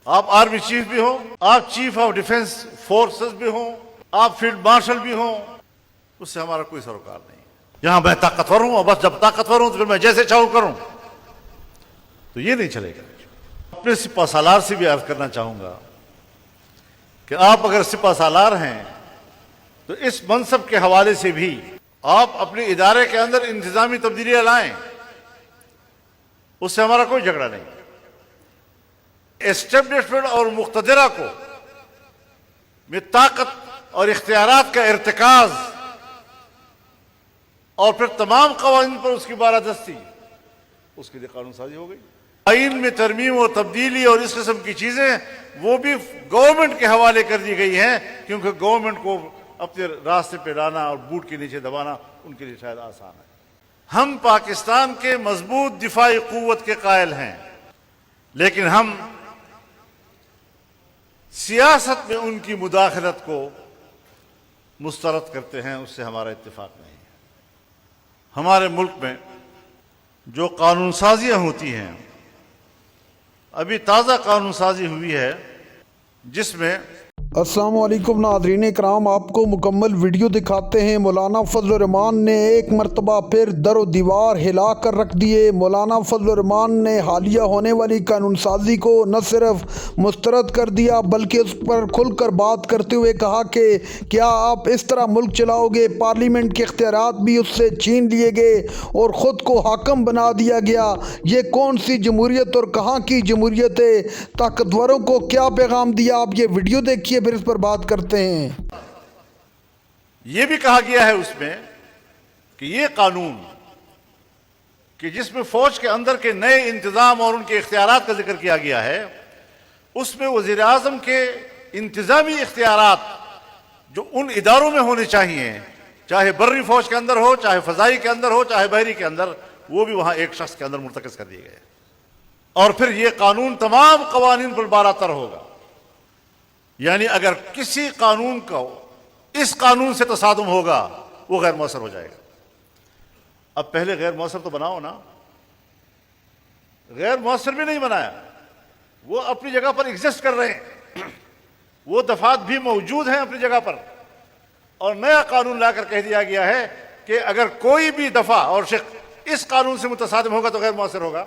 آپ army chief بھی ہوں، آپ چیف آف ڈیفنس فورسز بھی ہوں، آپ فیلڈ مارشل بھی ہوں، اس سے ہمارا کوئی سروکار نہیں۔ یہاں میں طاقتور ہوں اور بس جب طاقتور ہوں تو پھر میں جیسے چاہوں کروں، تو یہ نہیں چلے گا۔ اپنے سپہ سالار سے بھی عرض کرنا چاہوں گا کہ آپ اگر سپہ سالار ہیں تو اس منصب کے حوالے سے بھی آپ اپنے ادارے کے اندر انتظامی تبدیلیاں لائیں، اس سے ہمارا کوئی جھگڑا نہیں۔ اسٹیبلشمنٹ اور مقتدرہ کو میں طاقت اور اختیارات کا ارتکاز اور پھر تمام قوانین پر اس کی بالادستی، اس کے لیے قانون سازی ہو گئی۔ آئین میں ترمیم و تبدیلی اور اس قسم کی چیزیں وہ بھی گورنمنٹ کے حوالے کر دی گئی ہیں، کیونکہ گورنمنٹ کو اپنے راستے پہ لانا اور بوٹ کے نیچے دبانا ان کے لیے شاید آسان ہے۔ ہم پاکستان کے مضبوط دفاعی قوت کے قائل ہیں، لیکن ہم سیاست میں ان کی مداخلت کو مسترد کرتے ہیں، اس سے ہمارا اتفاق نہیں ہے۔ ہمارے ملک میں جو قانون سازیاں ہوتی ہیں، ابھی تازہ قانون سازی ہوئی ہے جس میں السلام علیکم ناظرین اکرام، آپ کو مکمل ویڈیو دکھاتے ہیں۔ مولانا فضل الرحمان نے ایک مرتبہ پھر در و دیوار ہلا کر رکھ دیے۔ مولانا فضل الرحمان نے حالیہ ہونے والی قانون سازی کو نہ صرف مسترد کر دیا بلکہ اس پر کھل کر بات کرتے ہوئے کہا کہ کیا آپ اس طرح ملک چلاؤ گے؟ پارلیمنٹ کے اختیارات بھی اس سے چھین لیے گئے اور خود کو حاکم بنا دیا گیا۔ یہ کون سی جمہوریت اور کہاں کی جمہوریت ہے؟ طاقتوروں کو کیا پیغام دیا؟ آپ یہ ویڈیو دیکھیے، پھر اس پر بات کرتے ہیں۔ یہ بھی کہا گیا ہے اس میں کہ یہ قانون کہ جس میں فوج کے اندر کے نئے انتظام اور ان کے اختیارات کا ذکر کیا گیا ہے، اس میں وزیر اعظم کے انتظامی اختیارات جو ان اداروں میں ہونے چاہیے، چاہے بری فوج کے اندر ہو، چاہے فضائی کے اندر ہو، چاہے بحری کے اندر، وہ بھی وہاں ایک شخص کے اندر مرتکز کر دیے گئے۔ اور پھر یہ قانون تمام قوانین پر بالاتر ہوگا، یعنی اگر کسی قانون کو اس قانون سے تصادم ہوگا وہ غیر مؤثر ہو جائے گا۔ اب پہلے غیر مؤثر تو بناؤ نا، غیر مؤثر بھی نہیں بنایا، وہ اپنی جگہ پر ایگزسٹ کر رہے ہیں، وہ دفعات بھی موجود ہیں اپنی جگہ پر، اور نیا قانون لا کر کہہ دیا گیا ہے کہ اگر کوئی بھی دفعہ اور شق اس قانون سے متصادم ہوگا تو غیر مؤثر ہوگا۔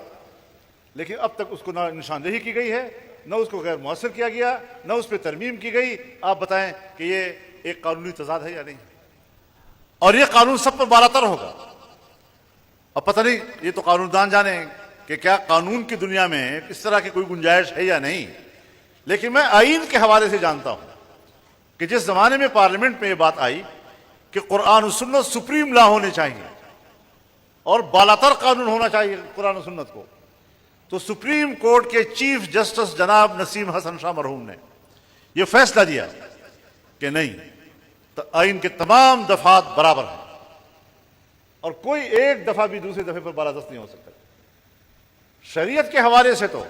لیکن اب تک اس کو نہ نشاندہی کی گئی ہے، نہ اس کو غیر مؤثر کیا گیا، نہ اس پہ ترمیم کی گئی۔ آپ بتائیں کہ یہ ایک قانونی تضاد ہے یا نہیں؟ اور یہ قانون سب پر بالاتر ہوگا۔ اب پتہ نہیں، یہ تو قانون دان جانیں کہ کیا قانون کی دنیا میں اس طرح کی کوئی گنجائش ہے یا نہیں، لیکن میں آئین کے حوالے سے جانتا ہوں کہ جس زمانے میں پارلیمنٹ میں یہ بات آئی کہ قرآن و سنت سپریم لا ہونے چاہیے اور بالاتر قانون ہونا چاہیے قرآن و سنت کو، تو سپریم کورٹ کے چیف جسٹس جناب نسیم حسن شاہ مرحوم نے یہ فیصلہ دیا کہ نہیں، آئین کے تمام دفعات برابر ہیں اور کوئی ایک دفعہ بھی دوسرے دفعے پر بالادست نہیں ہو سکتا۔ شریعت کے حوالے سے تو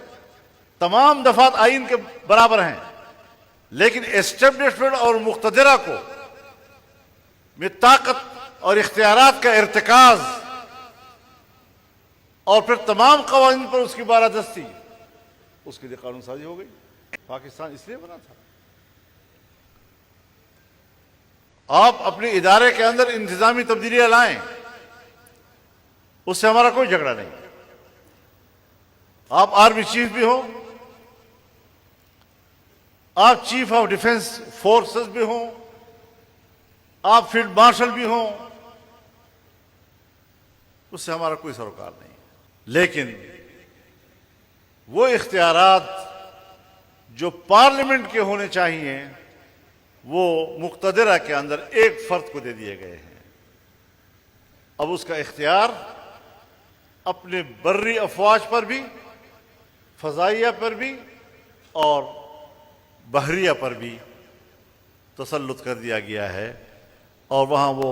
تمام دفعات آئین کے برابر ہیں، لیکن اسٹیبلشمنٹ اور مقتدرہ کو میں طاقت اور اختیارات کا ارتکاز اور پھر تمام قوانین پر اس کی بالادستی، اس کے لیے قانون سازی ہو گئی۔ پاکستان اس لیے بنا تھا۔ آپ اپنے ادارے کے اندر انتظامی تبدیلیاں لائیں، اس سے ہمارا کوئی جھگڑا نہیں۔ آپ آرمی چیف بھی ہوں، آپ چیف آف ڈیفنس فورسز بھی ہوں، آپ فیلڈ مارشل بھی ہوں، اس سے ہمارا کوئی سروکار نہیں۔ لیکن وہ اختیارات جو پارلیمنٹ کے ہونے چاہیے وہ مقتدرہ کے اندر ایک فرد کو دے دیے گئے ہیں۔ اب اس کا اختیار اپنے بری افواج پر بھی، فضائیہ پر بھی اور بحریہ پر بھی تسلط کر دیا گیا ہے، اور وہاں وہ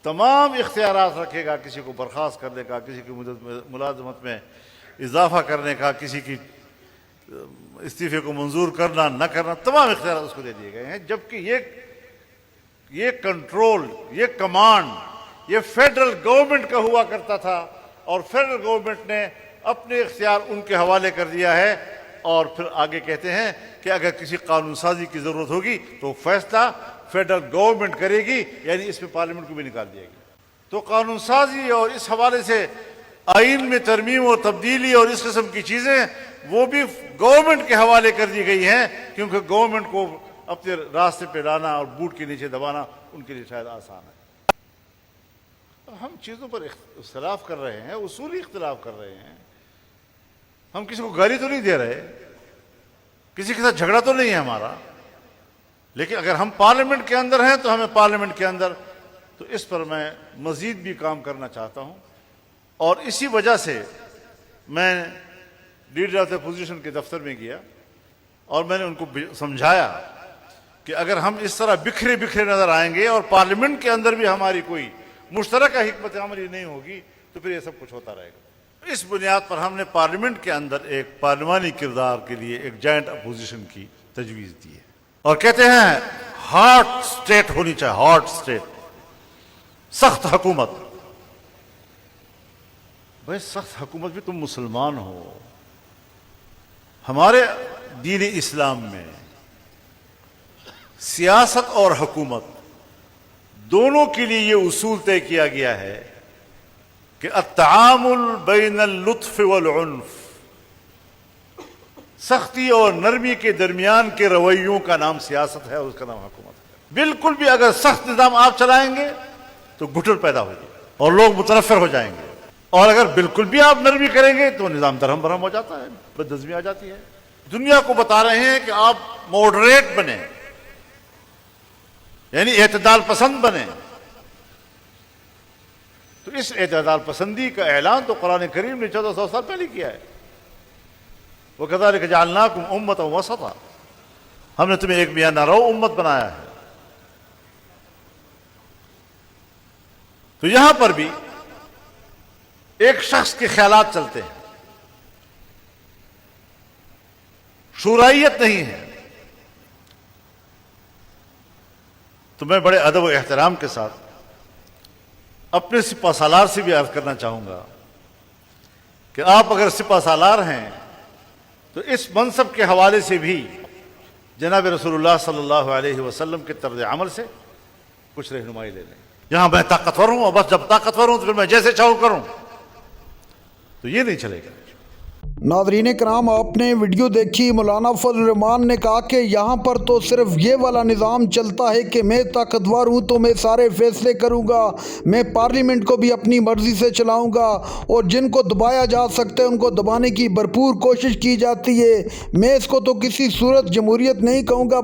تمام اختیارات رکھے گا، کسی کو برخاست کرنے کا، کسی کی ملازمت میں اضافہ کرنے کا، کسی کی استعفے کو منظور کرنا نہ کرنا، تمام اختیارات اس کو دے دیے گئے ہیں۔ جبکہ یہ کنٹرول، یہ کمانڈ یہ فیڈرل گورنمنٹ کا ہوا کرتا تھا، اور فیڈرل گورنمنٹ نے اپنے اختیار ان کے حوالے کر دیا ہے اور پھر آگے کہتے ہیں کہ اگر کسی قانون سازی کی ضرورت ہوگی تو فیصلہ فیڈرل گورنمنٹ کرے گی، یعنی اس میں پارلیمنٹ کو بھی نکال دیا گیا۔ تو قانون سازی اور اس حوالے سے آئین میں ترمیم و تبدیلی اور اس قسم کی چیزیں وہ بھی گورنمنٹ کے حوالے کر دی گئی ہیں، کیونکہ گورنمنٹ کو اپنے راستے پہ لانا اور بوٹ کے نیچے دبانا ان کے لیے شاید آسان ہے۔ ہم چیزوں پر اختلاف کر رہے ہیں، اصولی اختلاف کر رہے ہیں، ہم کسی کو گالی تو نہیں دے رہے، کسی کے ساتھ جھگڑا تو نہیں ہے ہمارا، لیکن اگر ہم پارلیمنٹ کے اندر ہیں تو ہمیں پارلیمنٹ کے اندر، تو اس پر میں مزید بھی کام کرنا چاہتا ہوں۔ اور اسی وجہ سے میں لیڈر آف دا اپوزیشن کے دفتر میں گیا اور میں نے ان کو سمجھایا کہ اگر ہم اس طرح بکھرے بکھرے نظر آئیں گے اور پارلیمنٹ کے اندر بھی ہماری کوئی مشترکہ حکمت عملی نہیں ہوگی تو پھر یہ سب کچھ ہوتا رہے گا۔ اس بنیاد پر ہم نے پارلیمنٹ کے اندر ایک پارلیمانی کردار کے لیے ایک جوائنٹ اپوزیشن کی تجویز دی ہے، اور کہتے ہیں ہارڈ اسٹیٹ ہونی چاہیے، ہارڈ اسٹیٹ، سخت حکومت۔ بھائی سخت حکومت بھی، تم مسلمان ہو، ہمارے دین اسلام میں سیاست اور حکومت دونوں کے لیے یہ اصول طے کیا گیا ہے کہ التعامل بین اللطف والعنف، سختی اور نرمی کے درمیان کے رویوں کا نام سیاست ہے اور اس کا نام حکومت ہے۔ بالکل بھی اگر سخت نظام آپ چلائیں گے تو گھٹن پیدا ہو جائے اور لوگ متنفر ہو جائیں گے، اور اگر بالکل بھی آپ نرمی کریں گے تو نظام درہم برہم ہو جاتا ہے، بدنظمی آ جاتی ہے۔ دنیا کو بتا رہے ہیں کہ آپ ماڈریٹ بنیں، یعنی اعتدال پسند بنیں۔ تو اس اعتدال پسندی کا اعلان تو قرآن کریم نے 1400 سال پہلے کیا ہے۔ وَكَذَلِكَ جَعَلْنَاكُمْ أُمَّةً وَسَطًا، ہم نے تمہیں ایک میانہ رو امت بنایا ہے۔ تو یہاں پر بھی ایک شخص کے خیالات چلتے ہیں، شورائیت نہیں ہے۔ تو میں بڑے ادب و احترام کے ساتھ اپنے سپہ سالار سے بھی عرض کرنا چاہوں گا کہ آپ اگر سپہ سالار ہیں تو اس منصب کے حوالے سے بھی جناب رسول اللہ صلی اللہ علیہ وسلم کے طرز عمل سے کچھ رہنمائی لے لیں۔ یہاں میں طاقتور ہوں اور بس جب طاقتور ہوں تو پھر میں جیسے چاہوں کروں، تو یہ نہیں چلے گا۔ ناظرین کرام، آپ نے ویڈیو دیکھی، مولانا فضل الرحمان نے کہا کہ یہاں پر تو صرف یہ والا نظام چلتا ہے کہ میں طاقتور ہوں تو میں سارے فیصلے کروں گا، میں پارلیمنٹ کو بھی اپنی مرضی سے چلاؤں گا، اور جن کو دبایا جا سکتا ہے ان کو دبانے کی بھرپور کوشش کی جاتی ہے۔ میں اس کو تو کسی صورت جمہوریت نہیں کہوں گا۔